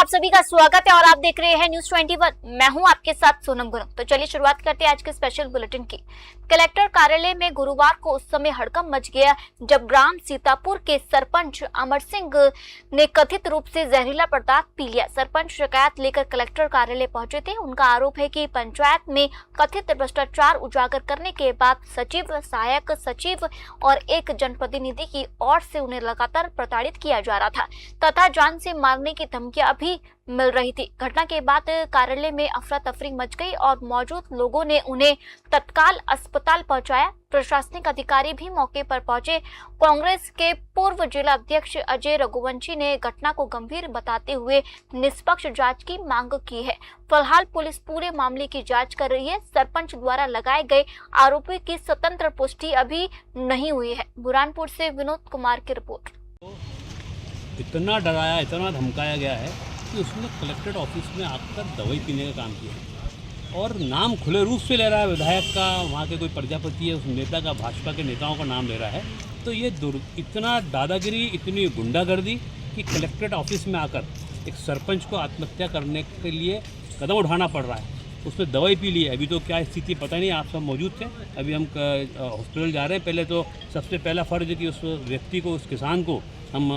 सभी का स्वागत है और आप देख रहे हैं न्यूज 21। मैं हूं आपके साथ सोनम गुरु। तो चलिए शुरुआत करते हैं आज के स्पेशल बुलेटिन की। कलेक्टर कार्यालय में गुरुवार को उस समय हड़कंप मच गया जब ग्राम सीतापुर के सरपंच अमर सिंह ने कथित रूप से जहरीला पदार्थ पी लिया। सरपंच शिकायत लेकर कलेक्टर कार्यालय पहुंचे थे। उनका आरोप है कि पंचायत में कथित भ्रष्टाचार उजागर करने के बाद सचिव, सहायक सचिव और एक जनप्रतिनिधि की ओर से उन्हें लगातार प्रताड़ित किया जा रहा था तथा जान से मारने की धमकियां भी मिल रही थी। घटना के बाद कार्यालय में अफरा तफरी मच गई और मौजूद लोगों ने उन्हें तत्काल अस्पताल पहुंचाया। प्रशासनिक अधिकारी भी मौके पर पहुंचे। कांग्रेस के पूर्व जिला अध्यक्ष अजय रघुवंशी ने घटना को गंभीर बताते हुए निष्पक्ष जांच की मांग की है। फिलहाल पुलिस पूरे मामले की जांच कर रही है। सरपंच द्वारा लगाए गए आरोपी की स्वतंत्र पुष्टि अभी नहीं हुई है। बुरहानपुर से विनोद कुमार की रिपोर्ट। इतना डराया, इतना धमकाया गया है कि उसने कलेक्ट्रेट ऑफिस में आकर दवाई पीने का काम किया और नाम खुले रूप से ले रहा है। विधायक का, वहाँ के कोई प्रजापति है, उस नेता का, भाजपा के नेताओं का नाम ले रहा है। तो ये इतना दादागिरी, इतनी गुंडागर्दी कि कलेक्ट्रेट ऑफिस में आकर एक सरपंच को आत्महत्या करने के लिए कदम उठाना पड़ रहा है। उसने दवाई पी ली है। अभी तो क्या स्थिति पता नहीं, आप सब मौजूद थे। अभी हम हॉस्पिटल जा रहे हैं। पहले तो सबसे पहला फ़र्ज है कि उस व्यक्ति को, उस किसान को हम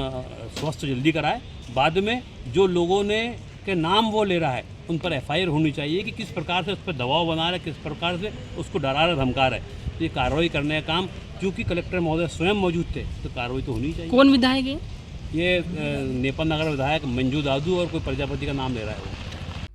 स्वस्थ जल्दी कराएं। बाद में जो लोगों ने के नाम वो ले रहा है उन पर FIR होनी चाहिए कि किस प्रकार से उस पर दबाव बना रहा है, किस प्रकार से उसको डरा रहा, धमका रहा है। तो ये कार्रवाई करने का काम, क्योंकि कलेक्टर महोदय स्वयं मौजूद थे, तो कार्रवाई तो होनी चाहिए। कौन विधायक है? ये नेपाल नगर विधायक मंजू दादू और कोई प्रजापति का नाम ले रहा है वो।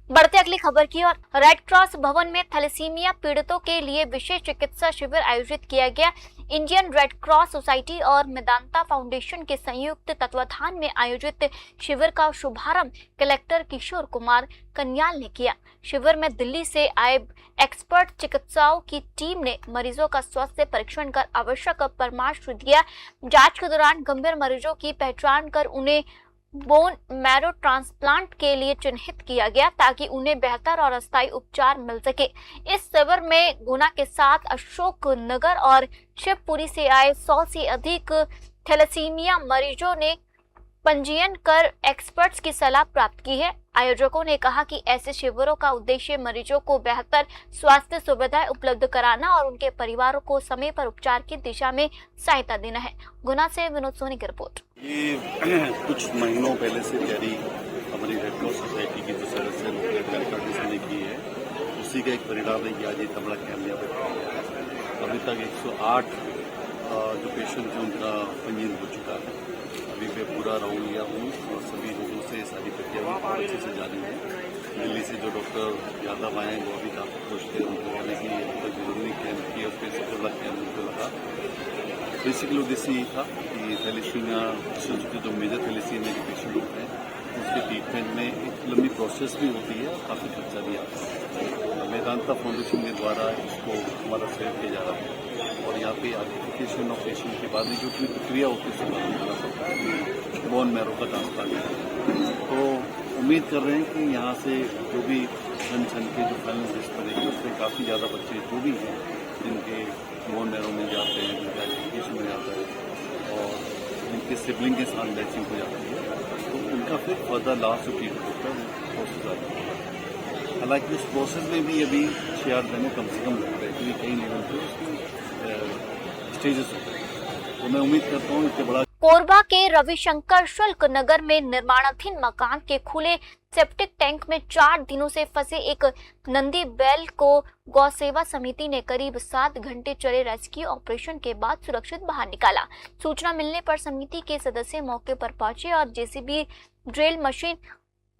बढ़ते अगली खबर की ओर। रेड क्रॉस भवन में थैलेसीमिया पीड़ितों के लिए विशेष चिकित्सा शिविर आयोजित किया गया। इंडियन रेड क्रॉस सोसाइटी और मेदांता फाउंडेशन के संयुक्त तत्वाधान में आयोजित शिविर का शुभारंभ कलेक्टर किशोर कुमार कन्याल ने किया। शिविर में दिल्ली से आए एक्सपर्ट चिकित्सकों की टीम ने मरीजों का स्वास्थ्य परीक्षण कर आवश्यक परामर्श दिया। जांच के दौरान गंभीर मरीजों की पहचान कर उन्हें बोन मैरो ट्रांसप्लांट के लिए चिन्हित किया गया ताकि उन्हें बेहतर और अस्थायी उपचार मिल सके। इस शिविर में गुना के साथ अशोक नगर और शिवपुरी से आए 100 से अधिक थैलेसीमिया मरीजों ने पंजीयन कर एक्सपर्ट्स की सलाह प्राप्त की है। आयोजकों ने कहा कि ऐसे शिविरों का उद्देश्य मरीजों को बेहतर स्वास्थ्य सुविधाएं उपलब्ध कराना और उनके परिवारों को समय पर उपचार की दिशा में सहायता देना है। गुना से विनोद सोनी की रिपोर्ट। ये कुछ महीनों पहले से तैयारी हमारी रेड क्रॉस सोसाइटी की जो सदस्य ने की है, उसी का एक परिणाम है कि आज ये तबला कैंप यहाँ पे अभी तक 108 जो पेशेंट थे उनका पंजीयन हो चुका है। अभी मैं पूरा राउंड लिया हूँ और सभी लोगों से सारी प्रक्रिया अच्छे से जानी है। दिल्ली से जो डॉक्टर यादव आए हैं वो अभी काफ़ी खुश थे। उनको कहने की जरूरी कैंप की और फिर तबला कैंप उनको लगा। बेसिकली उद्देश्य यही था कि थैलेसीमिया के जो मेजर थैलेसीमिया के पेशेंट होते हैं उसके ट्रीटमेंट में एक लंबी प्रोसेस भी होती है और काफ़ी खर्चा भी आता है। मेदांता फाउंडेशन के द्वारा इसको हमारा सहयोग किया जा रहा है और यहाँ पे आइडेंटिफिकेशन ऑफ पेशेंट के बाद में जो भी प्रक्रिया होती है उसको मालूम करना पड़ता है। बोन मैरो का ट्रांसप्लांट। तो उम्मीद कर रहे हैं कि यहाँ से जो भी छन के जो फाइनल लिस्ट बनेगी उसमें काफ़ी ज़्यादा बच्चे जो भी हैं जिनके बोन मैरो में जाते हैं, जिनका आइडेंटिफिकेशन में जाता है और जिनके सिबलिंग के साथ मैचिंग हो जाती है, तो उनका फिर फर्दर लास्ट जो ट्रीटमेंट होता है प्रोसेस आता है। हालांकि उस प्रोसेस में भी अभी 6-8 महीने कम से कम लगता है क्योंकि कई लेवल पे उसकी स्टेजेस होते हैं। तो मैं उम्मीद करता हूँ इससे बड़ा। कोरबा के रविशंकर शुल्क नगर में निर्माणाधीन मकान के खुले सेप्टिक टैंक में 4 दिनों से फंसे एक नंदी बैल को गौ सेवा समिति ने करीब 7 घंटे चले रेस्क्यू ऑपरेशन के बाद सुरक्षित बाहर निकाला। सूचना मिलने पर समिति के सदस्य मौके पर पहुंचे और JCB, ड्रिल मशीन,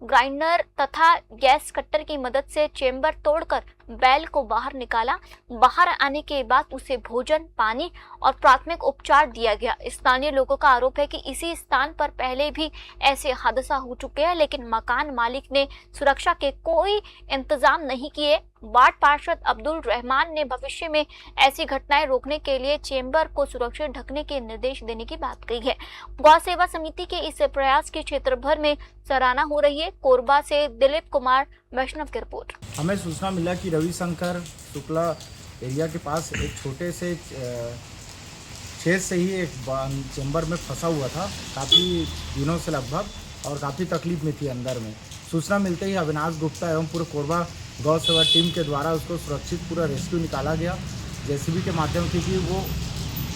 ग्राइंडर तथा गैस कट्टर की मदद से चेंबर तोड़कर बैल को बाहर निकाला। बाहर आने के बाद उसे भोजन, पानी और प्राथमिक उपचार दिया गया। स्थानीय लोगों का आरोप है कि इसी स्थान पर पहले भी ऐसे हादसा हो चुके हैं, लेकिन मकान मालिक ने सुरक्षा के कोई इंतजाम नहीं किए। वार्ड पार्षद अब्दुल रहमान ने भविष्य में ऐसी घटनाएं रोकने के लिए चेंबर को सुरक्षित ढकने के निर्देश देने की बात कही है। गौ सेवा समिति के इस प्रयास की क्षेत्र भर में सराहना हो रही है। कोरबा से दिलीप कुमार वैष्णव की रिपोर्ट। हमें सूचना मिला कि रविशंकर शुक्ला एरिया के पास एक छोटे से छेद से ही एक चेंबर में फंसा हुआ था काफ़ी दिनों से लगभग, और काफ़ी तकलीफ में थी अंदर में। सूचना मिलते ही अविनाश गुप्ता एवं पूरे कोरबा गौ सेवा टीम के द्वारा उसको सुरक्षित पूरा रेस्क्यू निकाला गया। जेसीबी के माध्यम से, क्योंकि वो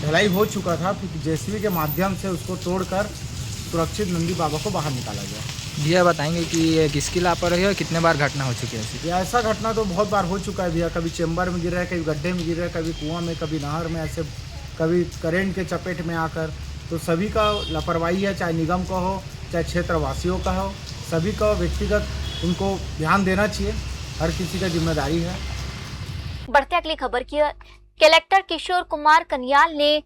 ढलाई हो चुका था, क्योंकि जेसीबी के माध्यम से उसको तोड़कर सुरक्षित नंदी बाबा को बाहर निकाला गया। भैया बताएंगे कि ये किसकी लापरवाही है और कितने बार घटना हो चुकी है ऐसी? ये ऐसा घटना तो बहुत बार हो चुका है भैया। कभी चेंबर में गिर रहा है, कभी गड्ढे में गिर रहा है, कभी कुआं में, कभी नहर में, ऐसे कभी करेंट के चपेट में आकर। तो सभी का लापरवाही है, चाहे निगम का हो, चाहे क्षेत्रवासियों का हो, सभी का व्यक्तिगत उनको ध्यान देना चाहिए। हर किसी का जिम्मेदारी है। बढ़ते अगली खबर की ओर। कलेक्टर किशोर कुमार कन्याल ने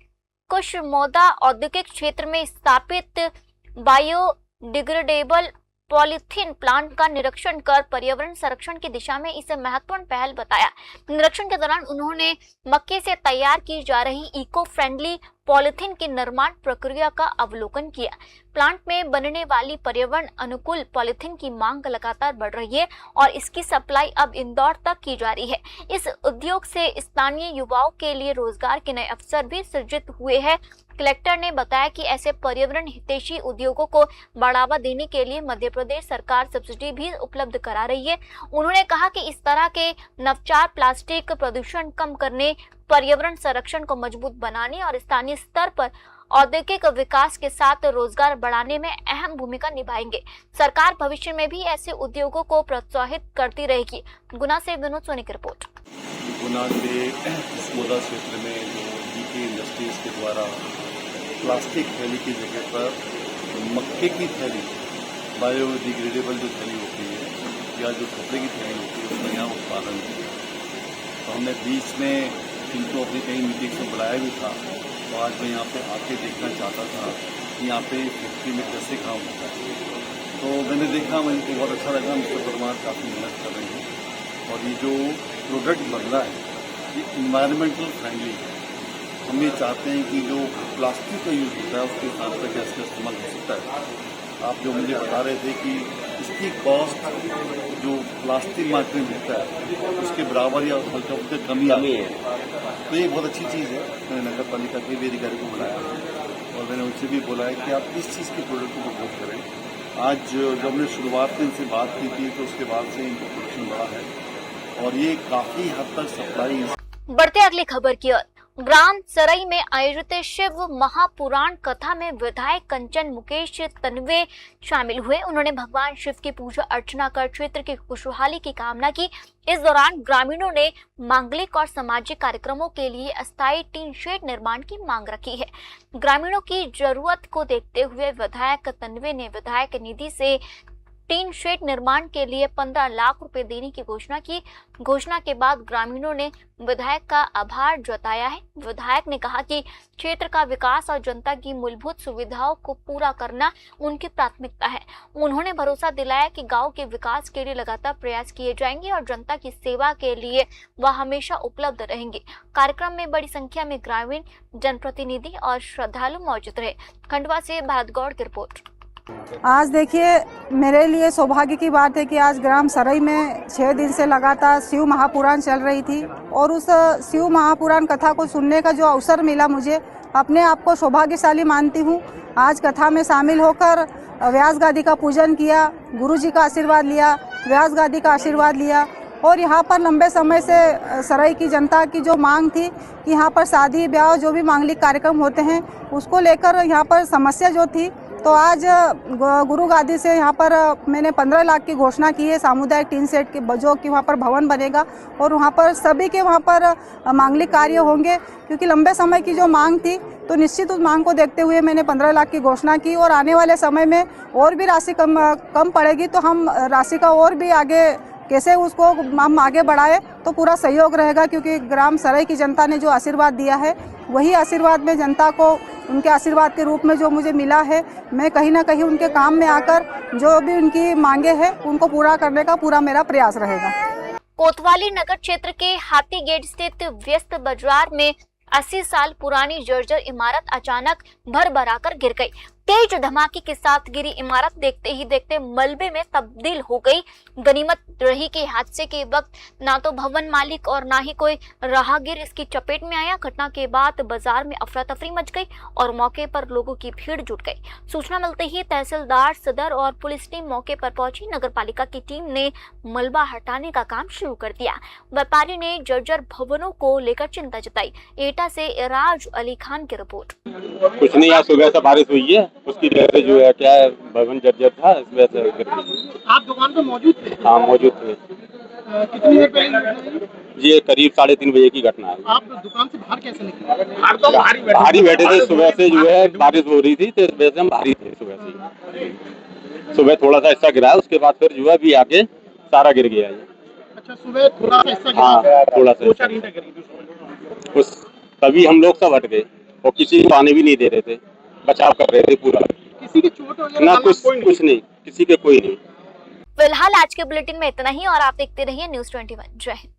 कुशमोदा औद्योगिक क्षेत्र में स्थापित बायोडिग्रेडेबल पॉलीथीन प्लांट का निरीक्षण कर पर्यावरण संरक्षण की दिशा में इसे महत्वपूर्ण पहल बताया। निरीक्षण के दौरान उन्होंने मक्के से तैयार की जा रही इको फ्रेंडली पॉलीथीन की निर्माण प्रक्रिया का अवलोकन किया। प्लांट में बनने वाली पर्यावरण अनुकूल पॉलीथीन की मांग लगातार बढ़ रही है और इसकी सप्लाई अब इंदौर तक की जा रही है। इस उद्योग से स्थानीय युवाओं के लिए रोजगार के नए अवसर भी सृजित हुए हैं। कलेक्टर ने बताया कि ऐसे पर्यावरण हितैषी उद्योगों को बढ़ावा देने के लिए मध्य प्रदेश सरकार सब्सिडी भी उपलब्ध करा रही है। उन्होंने कहा कि इस तरह के नवाचार प्लास्टिक प्रदूषण कम करने, पर्यावरण संरक्षण को मजबूत बनाने और स्थानीय स्तर पर औद्योगिक विकास के साथ रोजगार बढ़ाने में अहम भूमिका निभाएंगे। सरकार भविष्य में भी ऐसे उद्योगों को प्रोत्साहित करती रहेगी। गुना से विनोद सोनी की रिपोर्ट। गुना के कुशमोदा क्षेत्र में जो डीके इंडस्ट्रीज के द्वारा प्लास्टिक थैली की जगह पर मक्के की थैली, बायोडिग्रेडेबल जो थैली होती है या जो कपड़े की थैली होती है, उसका यहाँ उत्पादन किया। तो हमने बीच में इनको अपनी कई मीटिंग में बुलाया भी था। तो आज मैं यहाँ पे आके देखना चाहता था कि यहाँ पे फैक्ट्री में कैसे काम होता है। तो मैंने देखा, मुझे बहुत अच्छा लगा। मिस्टर परमार काफ़ी मेहनत कर रहे हैं और ये जो प्रोडक्ट बन रहा है ये इन्वायरमेंटल फ्रेंडली है। हम ये चाहते हैं कि जो प्लास्टिक का यूज़ होता है उसके साथ तक गैस का इस्तेमाल हो सकता है। आप जो मुझे बता रहे थे कि इसकी कॉस्ट जो प्लास्टिक मार्केट में मिलता है उसके बराबर या उससे कमी आ है। तो ये बहुत अच्छी चीज़ है। मैंने नगर पालिका के भी अधिकारी को बुलाया और मैंने उनसे भी बोला है कि आप इस चीज़ के प्रोडक्ट को प्रमोट करें। आज जब हमने शुरुआत में इनसे बात की थी तो उसके बाद से इनका प्रोडक्शन बढ़ा है और ये काफ़ी हद तक सप्लाई। बढ़ते अगली खबर की ओर। ग्राम सराई में आयोजित शिव महापुराण कथा में विधायक कंचन मुकेश तन्वे शामिल हुए। उन्होंने भगवान शिव की पूजा अर्चना कर क्षेत्र की खुशहाली की कामना की। इस दौरान ग्रामीणों ने मांगलिक और सामाजिक कार्यक्रमों के लिए अस्थायी टीन शेड निर्माण की मांग रखी है। ग्रामीणों की जरूरत को देखते हुए विधायक तन्वे ने विधायक निधि से टीन शेड निर्माण के लिए 15 लाख रुपए देने की घोषणा की। घोषणा के बाद ग्रामीणों ने विधायक का आभार जताया है। विधायक ने कहा कि क्षेत्र का विकास और जनता की मूलभूत सुविधाओं को पूरा करना उनकी प्राथमिकता है। उन्होंने भरोसा दिलाया कि गांव के विकास के लिए लगातार प्रयास किए जाएंगे और जनता की सेवा के लिए वह हमेशा उपलब्ध रहेंगे। कार्यक्रम में बड़ी संख्या में ग्रामीण, जनप्रतिनिधि और श्रद्धालु मौजूद रहे। खंडवा से भारत गौड़ की रिपोर्ट। आज देखिए, मेरे लिए सौभाग्य की बात है कि आज ग्राम सराई में 6 दिन से लगातार शिव महापुराण चल रही थी और उस शिव महापुराण कथा को सुनने का जो अवसर मिला, मुझे अपने आप को सौभाग्यशाली मानती हूँ। आज कथा में शामिल होकर व्यास गादी का पूजन किया, गुरु जी का आशीर्वाद लिया, व्यास गादी का आशीर्वाद लिया और यहाँ पर लंबे समय से सराई की जनता की जो मांग थी कि यहाँ पर शादी ब्याह जो भी मांगलिक कार्यक्रम होते हैं उसको लेकर यहाँ पर समस्या जो थी, तो आज गुरु गादी से यहाँ पर मैंने 15 लाख की घोषणा की है सामुदायिक टीन सेट की, जो कि वहाँ पर भवन बनेगा और वहाँ पर सभी के वहाँ पर मांगलिक कार्य होंगे। क्योंकि लंबे समय की जो मांग थी, तो निश्चित उस मांग को देखते हुए मैंने 15 लाख की घोषणा की और आने वाले समय में और भी राशि कम पड़ेगी तो हम राशि का और भी आगे कैसे उसको हम आगे बढ़ाए तो पूरा सहयोग रहेगा। क्योंकि ग्राम सराई की जनता ने जो आशीर्वाद दिया है, वही आशीर्वाद में जनता को उनके आशीर्वाद के रूप में जो मुझे मिला है, मैं कहीं ना कहीं उनके काम में आकर जो भी उनकी मांगे हैं उनको पूरा करने का पूरा मेरा प्रयास रहेगा। कोतवाली नगर क्षेत्र के हाथी गेट स्थित व्यस्त बाजार में 80 साल पुरानी जर्जर इमारत अचानक भर भराकर गिर गई। तेज धमाके के साथ गिरी इमारत देखते ही देखते मलबे में तब्दील हो गई। गनीमत रही कि हादसे के वक्त ना तो भवन मालिक और ना ही कोई राहगीर इसकी चपेट में आया। घटना के बाद बाजार में अफरा तफरी मच गई और मौके पर लोगों की भीड़ जुट गई। सूचना मिलते ही तहसीलदार सदर और पुलिस टीम मौके पर पहुंची। नगर पालिका की टीम ने मलबा हटाने का काम शुरू कर दिया। व्यापारी ने जर्जर भवनों को लेकर चिंता जताई। एटा से इराज अली खान की रिपोर्ट। कुछ नहीं, आज सुबह से बारिश हुई है, उसकी वजह से जो है क्या है भवन जर्जर था, इस वजह से गिर गई। आप दुकान पे मौजूद थे? हाँ मौजूद थे। कितनी देर पहले घटना हुई? ये करीब 3:30 बजे की घटना है। आप दुकान से बाहर कैसे निकले? भारी बैठे थे, सुबह से जो है बारिश हो रही थी तो इस वजह से हम भारी थे। सुबह थोड़ा सा हिस्सा गिरा, उसके बाद फिर जो है अभी आगे सारा गिर गया है। अच्छा, सुबह थोड़ा सा हिस्सा हाँ गिरा? थोड़ा सा दो चार ईंटें गिरी। उस तभी हम लोग सब हट गए और किसी को आने भी नहीं दे रहे थे, बचाव कर रहे थे पूरा। किसी की चोट वगैरह? ना कुछ नहीं, किसी के कोई नहीं। फिलहाल आज के बुलेटिन में इतना ही और आप देखते रहिए न्यूज़ 21। जय हिंद।